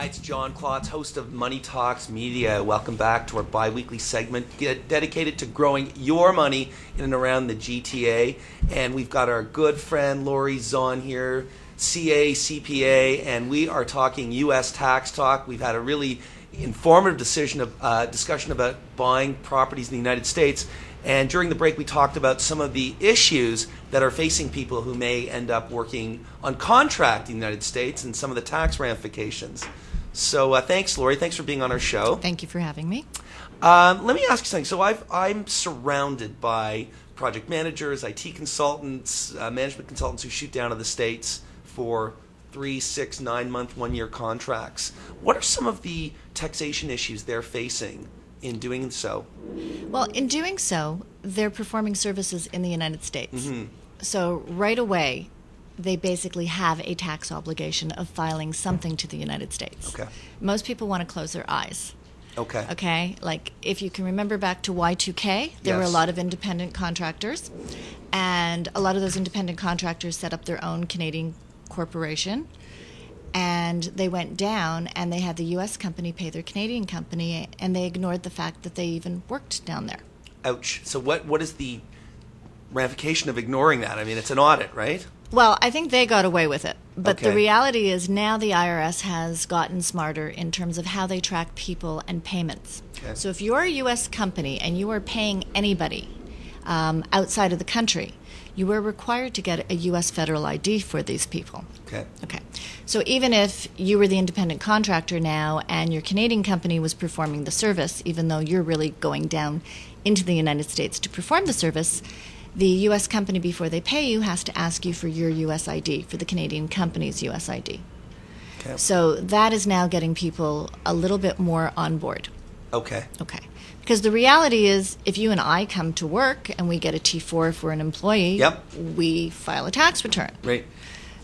it's John Klotz, host of Money Talks Media. Welcome back to our bi-weekly segment dedicated to growing your money in and around the GTA. And we've got our good friend Laurie Zon here, CA, CPA, and we are talking U.S. tax talk. We've had a really informative discussion about buying properties in the United States. And during the break, we talked about some of the issues that are facing people who may end up working on contract in the United States and some of the tax ramifications. So thanks, Laurie. Thanks for being on our show. Thank you for having me. Let me ask you something. So I'm surrounded by project managers, IT consultants, management consultants who shoot down to the States for 3, 6, 9 month, 1 year contracts. What are some of the taxation issues they're facing in doing so? Well, in doing so, they're performing services in the United States. Mm-hmm. So right away, they basically have a tax obligation of filing something to the United States. Okay. Most people want to close their eyes. Okay. Okay? Like, if you can remember back to Y2K, there were a lot of independent contractors, and a lot of those independent contractors set up their own Canadian corporation, and they went down and they had the U.S. company pay their Canadian company, and they ignored the fact that they even worked down there. Ouch. So what is the ramification of ignoring that? I mean, it's an audit, right? Well, I think they got away with it. But Okay. the reality is now the IRS has gotten smarter in terms of how they track people and payments. Okay. So if you're a U.S. company and you are paying anybody outside of the country, you are required to get a U.S. federal ID for these people. Okay. Okay. So even if you were the independent contractor now and your Canadian company was performing the service, even though you're really going down into the United States to perform the service, the U.S. company, before they pay you, has to ask you for your U.S. ID, for the Canadian company's U.S. ID. Okay. So that is now getting people a little bit more on board. Okay. Okay. Because the reality is, if you and I come to work and we get a T4 for an employee, Yep. we file a tax return. Right.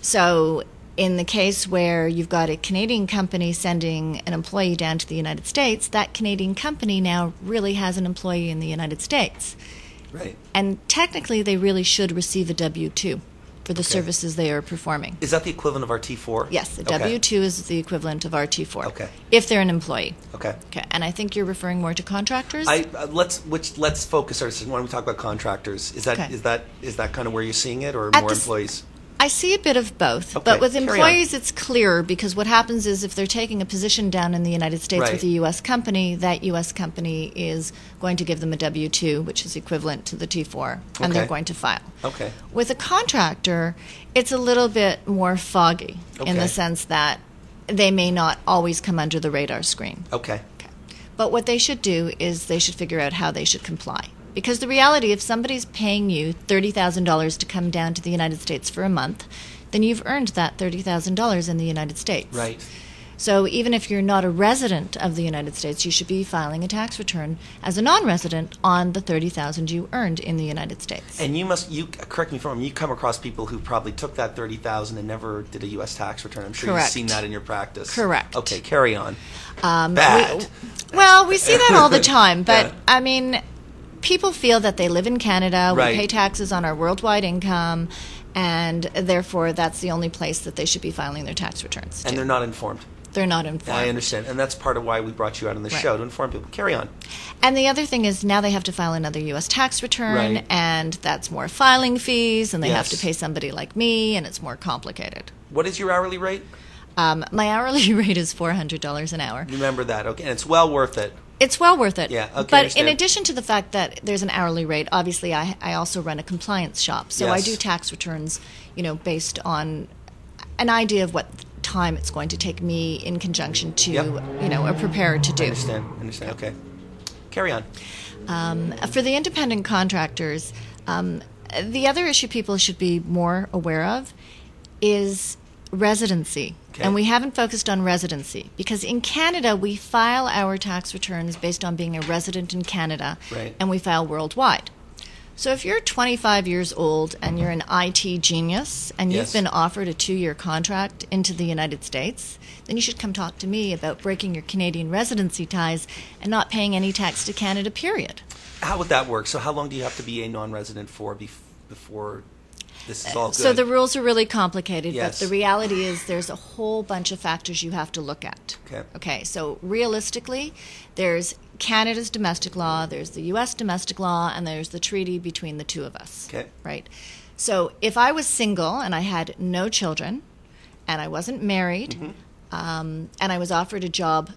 So in the case where you've got a Canadian company sending an employee down to the United States, that Canadian company now really has an employee in the United States. Right. And technically, they really should receive a W-2 for the services they are performing. Is that the equivalent of our T4? Yes, a Okay. W-2 is the equivalent of our T4. Okay. If they're an employee. Okay. Okay. And I think you're referring more to contractors? Let's focus our decision. Why don't we talk about contractors? Is that Okay. is that kind of where you're seeing it, or At more the employees? I see a bit of both, Okay, but with carry on. employees it's clearer, because what happens is if they're taking a position down in the United States Right. with a U.S. company, that U.S. company is going to give them a W-2, which is equivalent to the T4, and they're Okay. going to file. Okay. With a contractor, it's a little bit more foggy in Okay. the sense that they may not always come under the radar screen. Okay. Okay. But what they should do is they should figure out how they should comply. Because the reality, if somebody's paying you $30,000 to come down to the United States for a month, then you've earned that $30,000 in the United States. Right. So even if you're not a resident of the United States, you should be filing a tax return as a non-resident on the $30,000 you earned in the United States. And you correct me if I'm wrong, you come across people who probably took that $30,000 and never did a U.S. tax return. I'm sure Correct. you've seen that in your practice. Correct. Okay, carry on. Um, Bad. we see that all the time, but Yeah. I mean, people feel that they live in Canada, Right. we pay taxes on our worldwide income, and therefore that's the only place that they should be filing their tax returns to. And they're not informed. They're not informed. I understand. And that's part of why we brought you out on the Right. show, to inform people. Carry on. And the other thing is now they have to file another U.S. tax return, Right. and that's more filing fees, and they have Yes. to pay somebody like me, and it's more complicated. What is your hourly rate? My hourly rate is $400 an hour. Remember that. Okay. And it's well worth it. It's well worth it. Yeah, okay, But understand. in addition to the fact that there's an hourly rate, obviously I also run a compliance shop. So I Yes. do tax returns, based on an idea of what time it's going to take me in conjunction to, Yep. a preparer to do. Understand. Okay. Carry on. For the independent contractors, the other issue people should be more aware of is residency. Okay. And we haven't focused on residency because in Canada we file our tax returns based on being a resident in Canada, Right. and we file worldwide. So if you're 25 years old and you're an IT genius and you've Yes. been offered a 2-year contract into the United States, then you should come talk to me about breaking your Canadian residency ties and not paying any tax to Canada, period. How would that work? So how long do you have to be a non-resident for before This is all good. So the rules are really complicated, Yes. but the reality is there's a whole bunch of factors you have to look at. Okay. Okay, so realistically, there's Canada's domestic law, there's the U.S. domestic law, and there's the treaty between the two of us. Okay. Right? So if I was single and I had no children and I wasn't married, and I was offered a job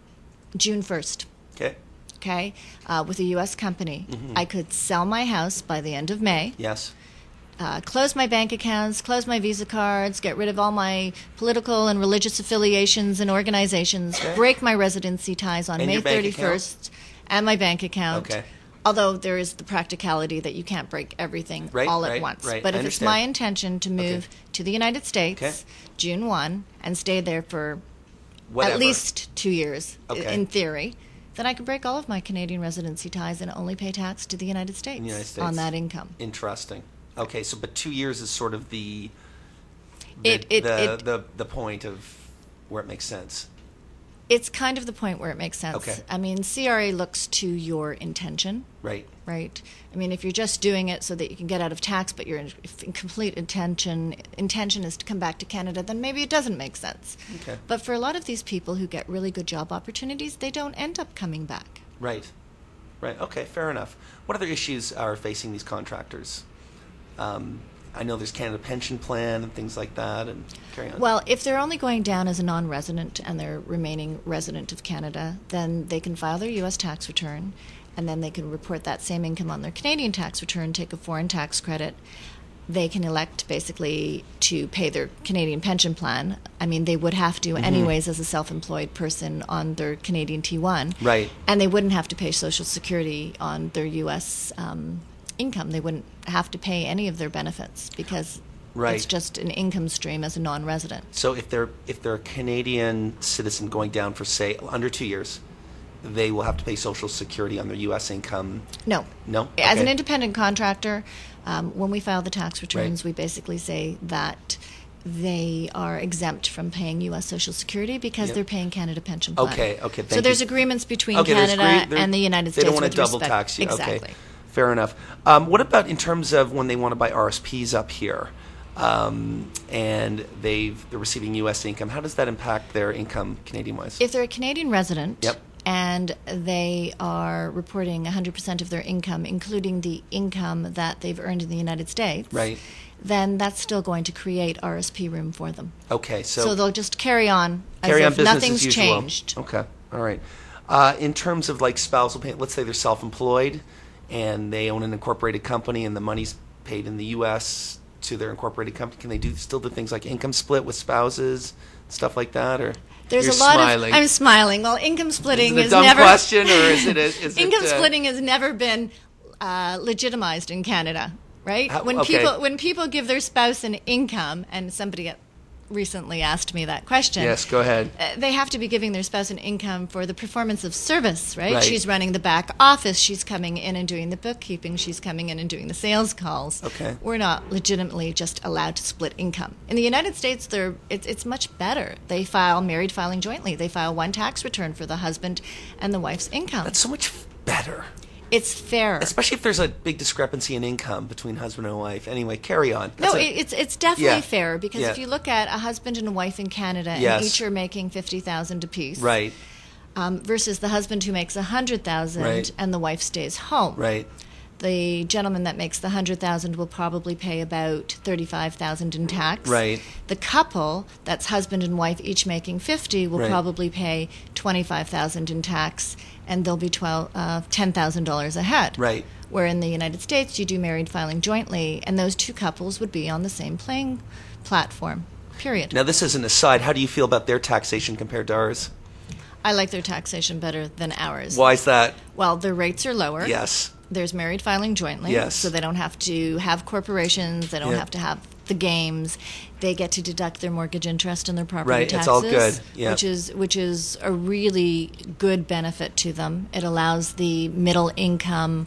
June 1st, Okay. with a U.S. company, I could sell my house by the end of May. Yes. Close my bank accounts, close my Visa cards, get rid of all my political and religious affiliations and organizations, break my residency ties on And May your bank 31st, and my bank account. Okay. Although there is the practicality that you can't break everything all at once. Right. But I if it's understand. my intention to move to the United States, Okay. June 1, and stay there for Whatever. at least 2 years, Okay. in theory, then I could break all of my Canadian residency ties and only pay tax to the United States, United States. on that income. Interesting. Okay, so but 2 years is sort of the point of where it makes sense. It's kind of the point where it makes sense. Okay. I mean, CRA looks to your intention, Right. right? I mean, if you're just doing it so that you can get out of tax, but your complete intention is to come back to Canada, then maybe it doesn't make sense. Okay. But for a lot of these people who get really good job opportunities, they don't end up coming back. Right. Right. Okay, fair enough. What other issues are facing these contractors? I know there's Canada Pension Plan and things like that, and carry on. Well, if they're only going down as a non-resident and they're remaining resident of Canada, then they can file their U.S. tax return, and then they can report that same income on their Canadian tax return, take a foreign tax credit. They can elect basically to pay their Canadian pension plan. I mean, they would have to anyways as a self-employed person on their Canadian T1. Right. And they wouldn't have to pay Social Security on their U.S. Income. They wouldn't have to pay any of their benefits because it's just an income stream as a non-resident. So if they're a Canadian citizen going down for, say, under 2 years, they will have to pay Social Security on their U.S. income? No. No? As an Okay. independent contractor, when we file the tax returns, we basically say that they are exempt from paying U.S. Social Security because they're paying Canada Pension Plan. Okay, So thank there's you. agreements between Okay, there's Canada and the United States. They don't want with to double respect- tax you. Exactly. Okay, fair enough. What about in terms of when they want to buy RSPs up here, and they're receiving U.S. income? How does that impact their income Canadian-wise? If they're a Canadian resident Yep. and they are reporting 100% of their income, including the income that they've earned in the United States, Right. then that's still going to create RSP room for them. Okay, So they'll just carry on as carry on if business nothing's as usual. changed. Okay, all right. In terms of like spousal pay, let's say they're self-employed and they own an incorporated company and the money's paid in the U.S. to their incorporated company. Can they still do things like income split with spouses, stuff like that? Or There's you're a lot smiling. of. I'm smiling. Well, income splitting Is is it a dumb never. question, or is it? Income splitting has never been legitimized in Canada, right? When okay. people give their spouse an income, and somebody recently asked me that question. Yes, go ahead. They have to be giving their spouse an income for the performance of service, right? Right. She's running the back office. She's coming in and doing the bookkeeping. She's coming in and doing the sales calls. Okay. We're not legitimately just allowed to split income. In the United States, it's much better. They file married filing jointly. They file one tax return for the husband and the wife's income. That's so much better. It's fair. Especially if there's a big discrepancy in income between husband and wife. Anyway, carry on. It's definitely Yeah. fair because Yeah. if you look at a husband and a wife in Canada Yes. and each are making $50,000 apiece, Right, versus the husband who makes $100,000 Right. and the wife stays home. right. The gentleman that makes the $100,000 will probably pay about $35,000 in tax. Right. The couple that's husband and wife each making $50,000 will Right. probably pay $25,000 in tax, and they'll be $10,000 ahead. Right. Where in the United States you do married filing jointly, and those two couples would be on the same playing platform. Period. Now, this is an aside. How do you feel about their taxation compared to ours? I like their taxation better than ours. Why is that? Well, their rates are lower. Yes. There's married filing jointly, Yes. so they don't have to have corporations. They don't Yeah. have to have the games. They get to deduct their mortgage interest and their property Right, taxes. it's all good. Yeah. which is a really good benefit to them. It allows the middle income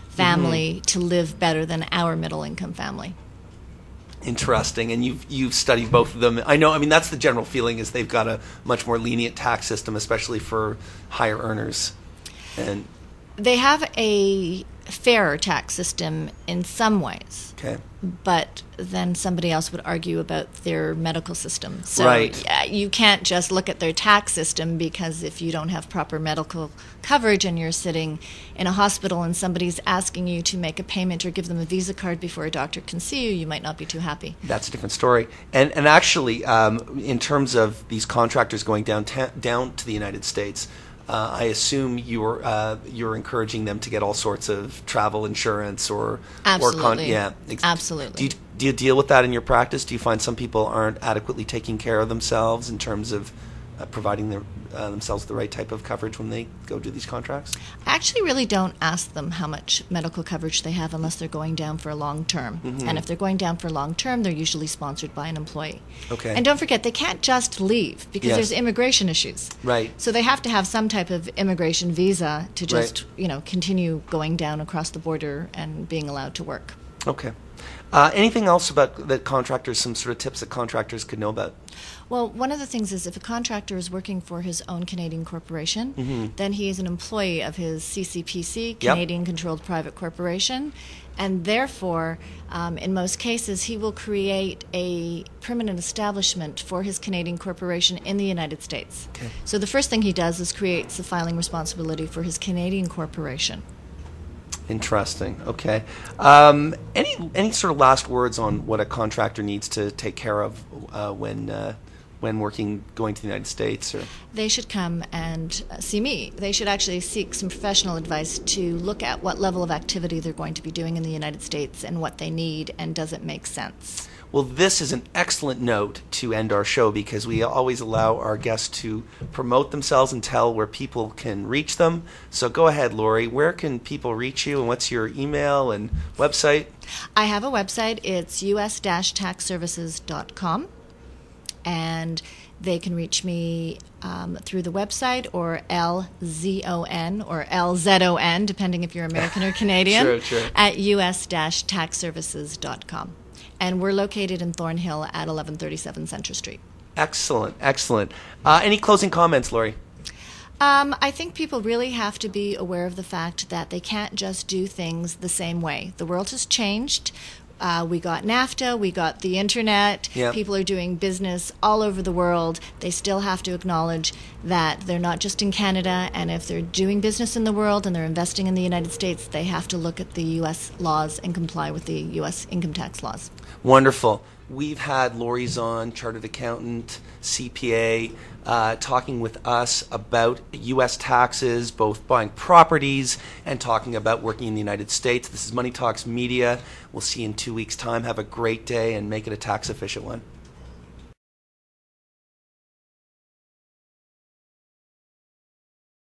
family Mm-hmm. to live better than our middle income family. Interesting. And you've studied both of them. I know. I mean, that's the general feeling is they've got a much more lenient tax system, especially for higher earners. And They have a fairer tax system in some ways. Okay. But then somebody else would argue about their medical system. So Right. yeah, you can't just look at their tax system, because if you don't have proper medical coverage and you're sitting in a hospital and somebody's asking you to make a payment or give them a Visa card before a doctor can see you, you might not be too happy. That's a different story. And actually, in terms of these contractors going down to the United States, I assume you're encouraging them to get all sorts of travel insurance or Absolutely. yeah, Absolutely. Do you deal with that in your practice? Do you find some people aren't adequately taking care of themselves in terms of providing themselves the right type of coverage when they go do these contracts? I actually really don't ask them how much medical coverage they have unless they're going down for a long term. Mm-hmm. And if they're going down for a long term, they're usually sponsored by an employee. Okay. And don't forget, they can't just leave, because Yes. there's immigration issues. Right. So they have to have some type of immigration visa to just, Right. Continue going down across the border and being allowed to work. Okay. Anything else about the contractors, some sort of tips that contractors could know about? Well, one of the things is, if a contractor is working for his own Canadian corporation, then he is an employee of his CCPC, Canadian Controlled Private Corporation, and therefore, in most cases, he will create a permanent establishment for his Canadian corporation in the United States. Okay. So the first thing he does is creates the filing responsibility for his Canadian corporation. Interesting. Okay. Any sort of last words on what a contractor needs to take care of when going to the United States? Or They should come and see me. They should actually seek some professional advice to look at what level of activity they're going to be doing in the United States and what they need, and does it make sense. Well, this is an excellent note to end our show, because we always allow our guests to promote themselves and tell where people can reach them. So go ahead, Laurie. Where can people reach you, and what's your email and website? I have a website. It's us-taxservices.com, and they can reach me through the website, or LZON or LZON, depending if you're American or Canadian, Sure. at us-taxservices.com. And we're located in Thornhill at 1137 Centre Street. Excellent. Any closing comments, Laurie? I think people really have to be aware of the fact that they can't just do things the same way. The world has changed. We got NAFTA, we got the internet, Yep. People are doing business all over the world. They still have to acknowledge that they're not just in Canada, and if they're doing business in the world and they're investing in the United States, they have to look at the U.S. laws and comply with the U.S. income tax laws. Wonderful. We've had Laurie Zon, chartered accountant, CPA, talking with us about U.S. taxes, both buying properties and talking about working in the United States. This is Money Talks Media. We'll see you in 2 weeks' time. Have a great day and make it a tax-efficient one.